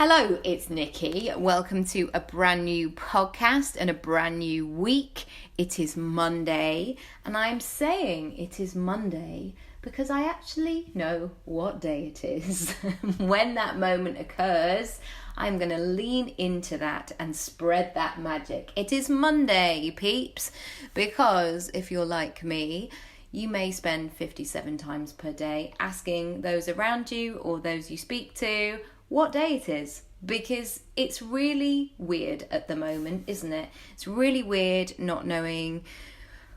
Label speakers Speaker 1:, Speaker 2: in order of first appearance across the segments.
Speaker 1: Hello, it's Nikki. Welcome to a brand new podcast and a brand new week. It is Monday, and I'm saying it is Monday because I actually know what day it is. When that moment occurs, I'm going to lean into that and spread that magic. It is Monday, peeps, because if you're like me, you may spend 57 times per day asking those around you or those you speak to what day it is, because it's really weird at the moment, isn't it? It's really weird not knowing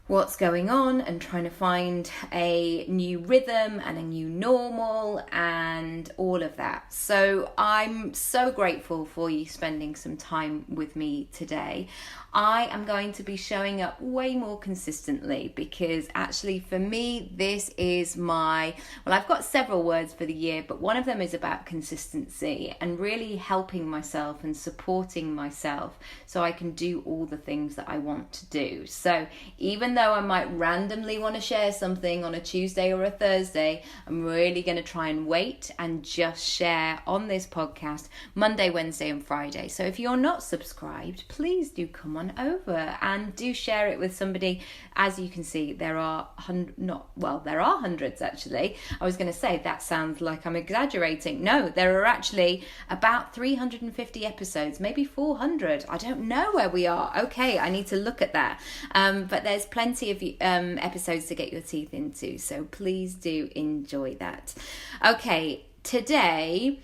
Speaker 1: what's going on and trying to find a new rhythm and a new normal and all of that. So I'm so grateful for you spending some time with me today. I am going to be showing up way more consistently because actually for me this is I've got several words for the year, but one of them is about consistency and really helping myself and supporting myself so I can do all the things that I want to do. So even though I might randomly want to share something on a Tuesday or a Thursday, I'm really going to try and wait and just share on this podcast Monday, Wednesday and Friday. So if you're not subscribed, please do come on over and do share it with somebody. As you can see, there are hundreds actually. I was going to say that sounds like I'm exaggerating. No, there are actually about 350 episodes, maybe 400. I don't know where we are. Okay, I need to look at that. But there's plenty of episodes to get your teeth into, so please do enjoy that. Okay, today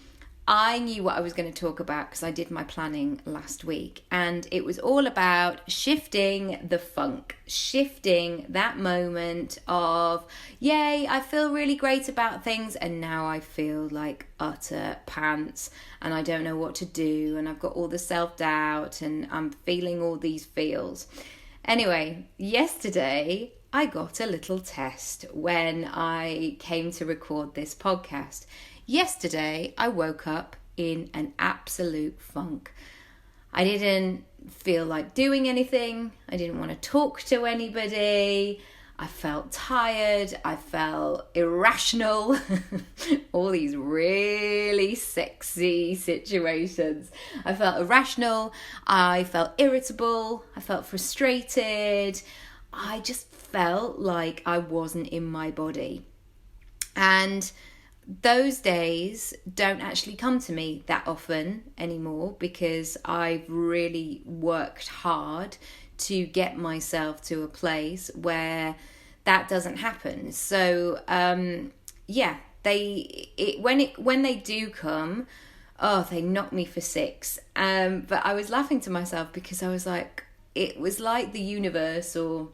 Speaker 1: I knew what I was going to talk about because I did my planning last week, and it was all about shifting the funk, shifting that moment of, yay, I feel really great about things, and now I feel like utter pants and I don't know what to do, and I've got all the self-doubt and I'm feeling all these feels. Anyway, yesterday I got a little test when I came to record this podcast. Yesterday, I woke up in an absolute funk. I didn't feel like doing anything. I didn't want to talk to anybody. I felt tired. I felt irrational. All these really sexy situations. I felt irrational. I felt irritable. I felt frustrated. I just felt like I wasn't in my body. And those days don't actually come to me that often anymore because I've really worked hard to get myself to a place where that doesn't happen. So when they do come, they knock me for six. But I was laughing to myself because I was like, it was like the universe or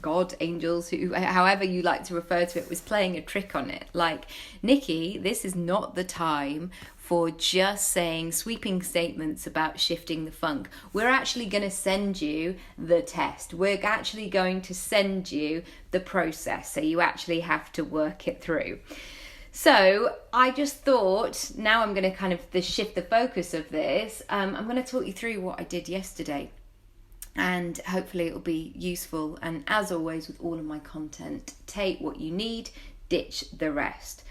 Speaker 1: God, angels, however you like to refer to it, was playing a trick on it. Like, Nikki, this is not the time for just saying sweeping statements about shifting the funk. We're actually going to send you the test. We're actually going to send you the process, so you actually have to work it through. So I just thought, now I'm going to kind of shift the focus of this. I'm going to talk you through what I did yesterday. And hopefully it will be useful. And as always with all of my content, take what you need, ditch the rest.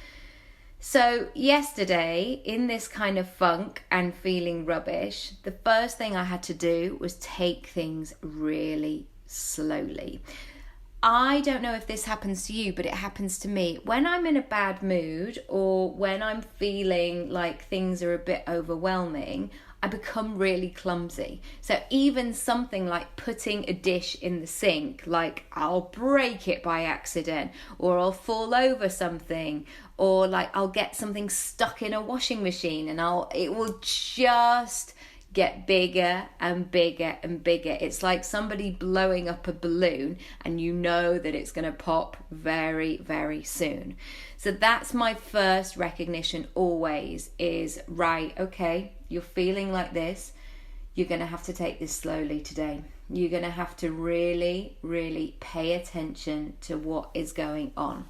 Speaker 1: So yesterday, in this kind of funk and feeling rubbish, the first thing I had to do was take things really slowly. I don't know if this happens to you, but it happens to me. When I'm in a bad mood or when I'm feeling like things are a bit overwhelming, I become really clumsy. So even something like putting a dish in the sink, like I'll break it by accident, or I'll fall over something, or like I'll get something stuck in a washing machine and it will just get bigger and bigger and bigger. It's like somebody blowing up a balloon and you know that it's going to pop very, very soon. So that's my first recognition always is, right, okay, you're feeling like this. You're going to have to take this slowly today. You're going to have to really, really pay attention to what is going on.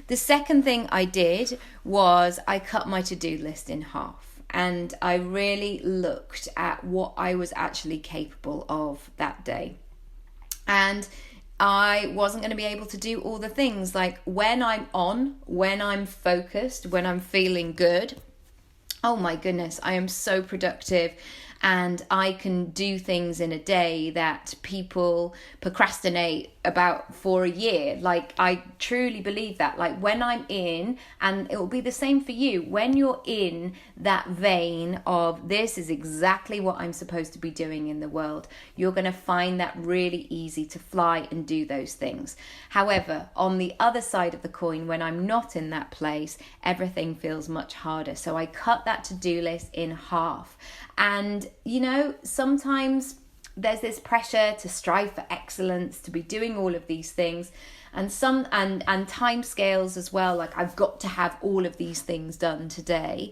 Speaker 1: The second thing I did was I cut my to-do list in half. And I really looked at what I was actually capable of that day. And I wasn't going to be able to do all the things. Like when I'm focused, when I'm feeling good, oh my goodness, I am so productive and I can do things in a day that people procrastinate about for a year. Like, I truly believe that. Like, when I'm in, and it will be the same for you, when you're in that vein of this is exactly what I'm supposed to be doing in the world, you're going to find that really easy to fly and do those things. However, on the other side of the coin, when I'm not in that place, everything feels much harder. So I cut that to-do list in half. And, you know, sometimes there's this pressure to strive for excellence, to be doing all of these things, and time scales as well. Like, I've got to have all of these things done today.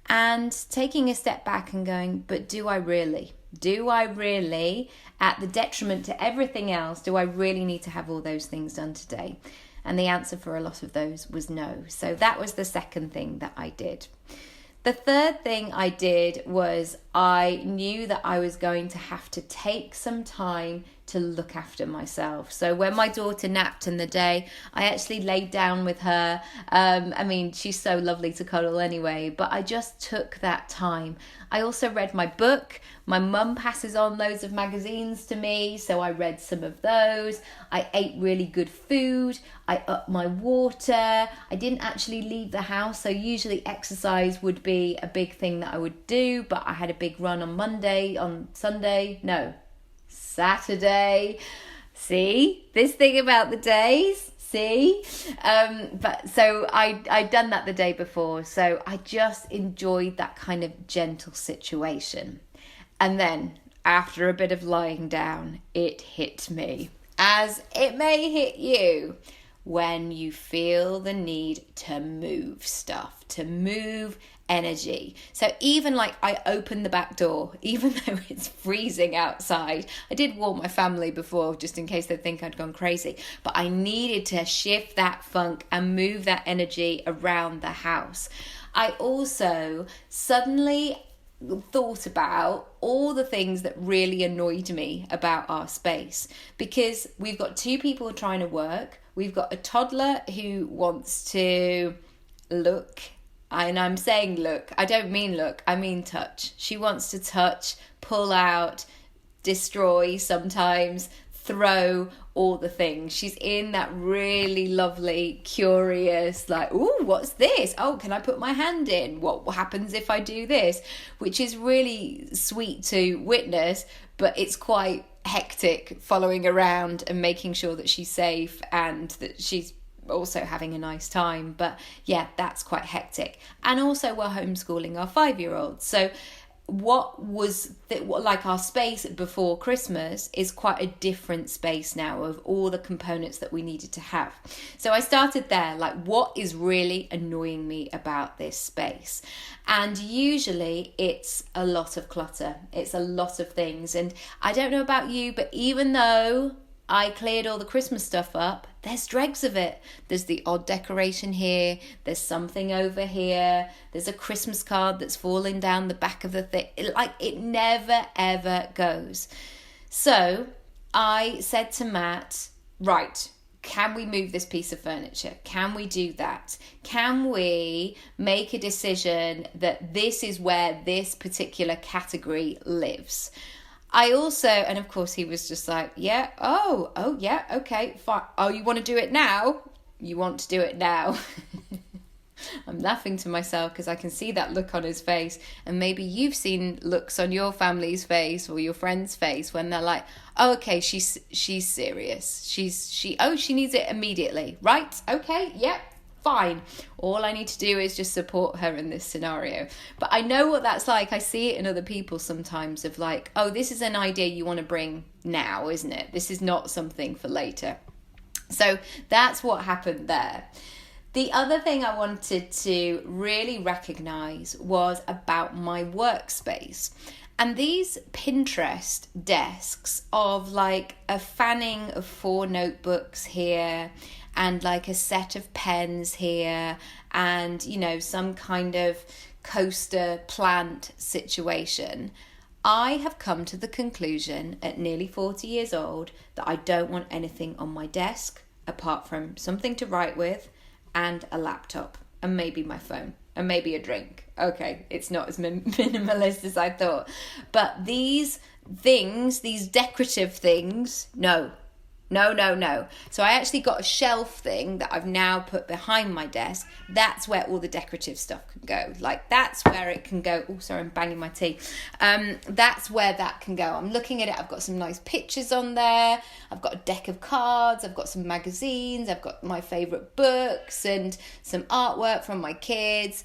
Speaker 1: And taking a step back and going, but do I really? Do I really, at the detriment to everything else, do I really need to have all those things done today? And the answer for a lot of those was no. So that was the second thing that I did. The third thing I did was I knew that I was going to have to take some time to look after myself. So when my daughter napped in the day, I actually laid down with her. I mean, she's so lovely to cuddle anyway, but I just took that time. I also read my book. My mum passes on loads of magazines to me, so I read some of those. I ate really good food. I upped my water. I didn't actually leave the house, so usually exercise would be a big thing that I would do, but I had a big run on Saturday. See, this thing about the days, see? But so I'd done that the day before, so I just enjoyed that kind of gentle situation. And then, after a bit of lying down, it hit me, as it may hit you, when you feel the need to move stuff, to move energy. So even like I opened the back door, even though it's freezing outside. I did warn my family before, just in case they think I'd gone crazy, but I needed to shift that funk and move that energy around the house. I also suddenly thought about all the things that really annoyed me about our space, because we've got two people trying to work. We've got a toddler who wants to look, and I'm saying look, I don't mean look, I mean touch. She wants to touch, pull out, destroy sometimes, throw, all the things. She's in that really lovely, curious, like, ooh, what's this? Oh, can I put my hand in? What happens if I do this? Which is really sweet to witness, but it's quite hectic following around and making sure that she's safe and that she's also having a nice time. But yeah, that's quite hectic. And also we're homeschooling our 5-year-old. So what was like our space before Christmas is quite a different space now of all the components that we needed to have. So I started there, like, what is really annoying me about this space? And usually it's a lot of clutter. It's a lot of things. And I don't know about you, but even though I cleared all the Christmas stuff up, there's dregs of it. There's the odd decoration here. There's something over here. There's a Christmas card that's falling down the back of the thing. It never, ever goes. So I said to Matt, right, can we move this piece of furniture? Can we do that? Can we make a decision that this is where this particular category lives? I also, and of course he was just like, yeah, oh yeah, okay, fine. Oh, you want to do it now? You want to do it now? I'm laughing to myself because I can see that look on his face, and maybe you've seen looks on your family's face or your friend's face when they're like, oh, okay, she's serious. She needs it immediately. Right? Okay, yep. Fine. All I need to do is just support her in this scenario. But I know what that's like. I see it in other people sometimes of like, oh, this is an idea you want to bring now, isn't it? This is not something for later. So that's what happened there. The other thing I wanted to really recognize was about my workspace. And these Pinterest desks of like a fanning of 4 notebooks here, and like a set of pens here, and, you know, some kind of coaster plant situation. I have come to the conclusion at nearly 40 years old that I don't want anything on my desk apart from something to write with and a laptop and maybe my phone. and maybe a drink. Okay, it's not as minimalist as I thought. But these things, these decorative things, no. So I actually got a shelf thing that I've now put behind my desk. That's where all the decorative stuff can go. Like, that's where it can go. Oh, sorry, I'm banging my tea. That's where that can go. I'm looking at it. I've got some nice pictures on there. I've got a deck of cards. I've got some magazines. I've got my favourite books and some artwork from my kids.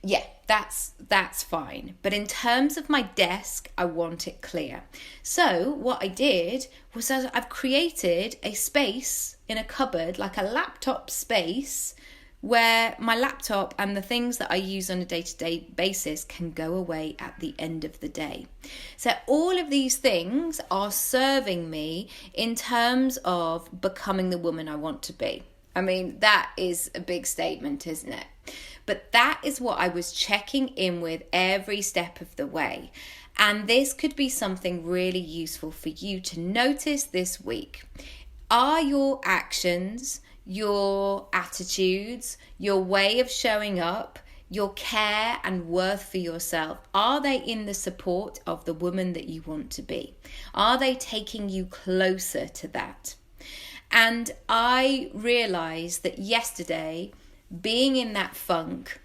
Speaker 1: Yeah, that's fine. But in terms of my desk, I want it clear. So what I did was I've created a space in a cupboard, like a laptop space, where my laptop and the things that I use on a day-to-day basis can go away at the end of the day. So all of these things are serving me in terms of becoming the woman I want to be. I mean, that is a big statement, isn't it? But that is what I was checking in with every step of the way. And this could be something really useful for you to notice this week. Are your actions, your attitudes, your way of showing up, your care and worth for yourself, are they in the support of the woman that you want to be? Are they taking you closer to that? And I realized that yesterday, being in that funk,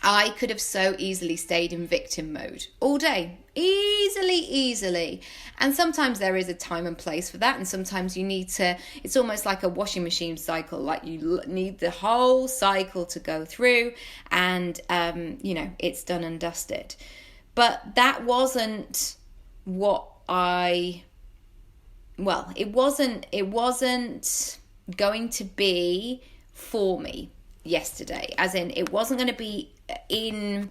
Speaker 1: I could have so easily stayed in victim mode all day. Easily. And sometimes there is a time and place for that. And sometimes you need to, it's almost like a washing machine cycle. Like you need the whole cycle to go through and, it's done and dusted. But that wasn't what it wasn't going to be for me yesterday, as in it wasn't going to be in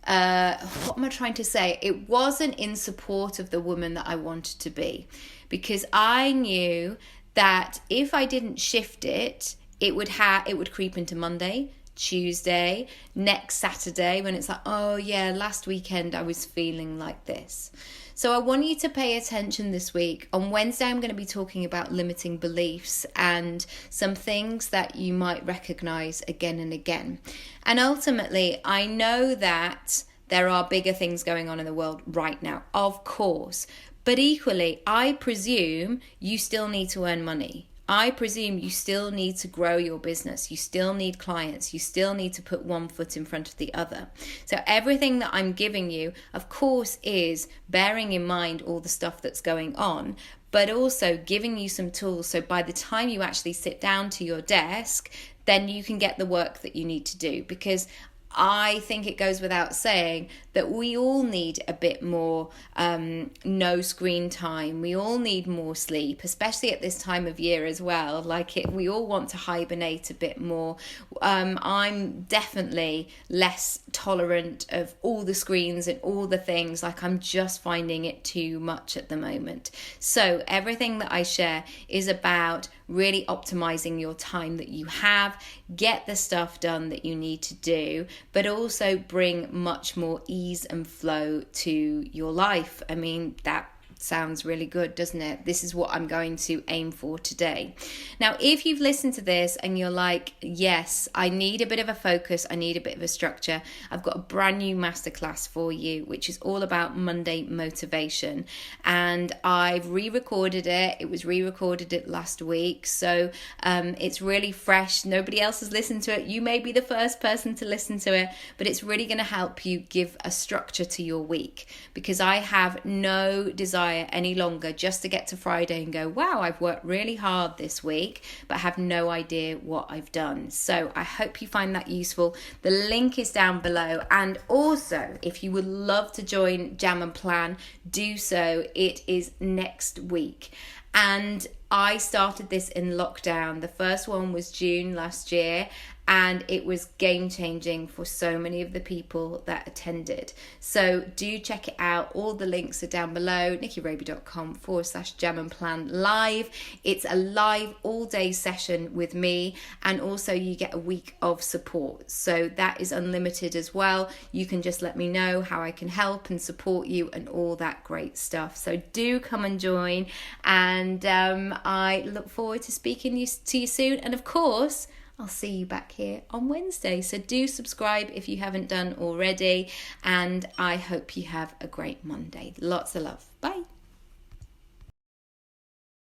Speaker 1: what am I trying to say? It wasn't in support of the woman that I wanted to be, because I knew that if I didn't shift it, it would creep into Monday, Tuesday, next Saturday, when it's like, oh yeah, last weekend I was feeling like this. So I want you to pay attention this week. On Wednesday, I'm going to be talking about limiting beliefs and some things that you might recognize again and again. And ultimately, I know that there are bigger things going on in the world right now, of course. But equally, I presume you still need to earn money. I presume you still need to grow your business. You still need clients. You still need to put one foot in front of the other. So everything that I'm giving you, of course, is bearing in mind all the stuff that's going on, but also giving you some tools. So by the time you actually sit down to your desk, then you can get the work that you need to do. Because I think it goes without saying that we all need a bit more no screen time. We all need more sleep, especially at this time of year as well. We all want to hibernate a bit more. I'm definitely less tolerant of all the screens and all the things. I'm just finding it too much at the moment. So everything that I share is about really optimizing your time that you have, get the stuff done that you need to do, but also bring much more ease and flow to your life. I mean, that sounds really good, doesn't it? This is what I'm going to aim for today. Now, if you've listened to this and you're like, yes, I need a bit of a focus, I need a bit of a structure, I've got a brand new masterclass for you, which is all about Monday motivation. And I've re-recorded it. It was re-recorded it last week. So it's really fresh. Nobody else has listened to it. You may be the first person to listen to it, but it's really going to help you give a structure to your week, because I have no desire any longer just to get to Friday and go, wow, I've worked really hard this week, but have no idea what I've done. So I hope you find that useful. The link is down below. And also, if you would love to join Jam and Plan, do so. It is next week. And I started this in lockdown. The first one was June last year, and it was game changing for so many of the people that attended. So do check it out. All the links are down below, nikkiroby.com/Jam and Plan live. It's a live all day session with me, and also you get a week of support. So that is unlimited as well. You can just let me know how I can help and support you and all that great stuff. So do come and join, and I look forward to speaking to you soon. And of course, I'll I'll see you back here on Wednesday. So do subscribe if you haven't done already, and I hope you have a great Monday. Lots of love. Bye.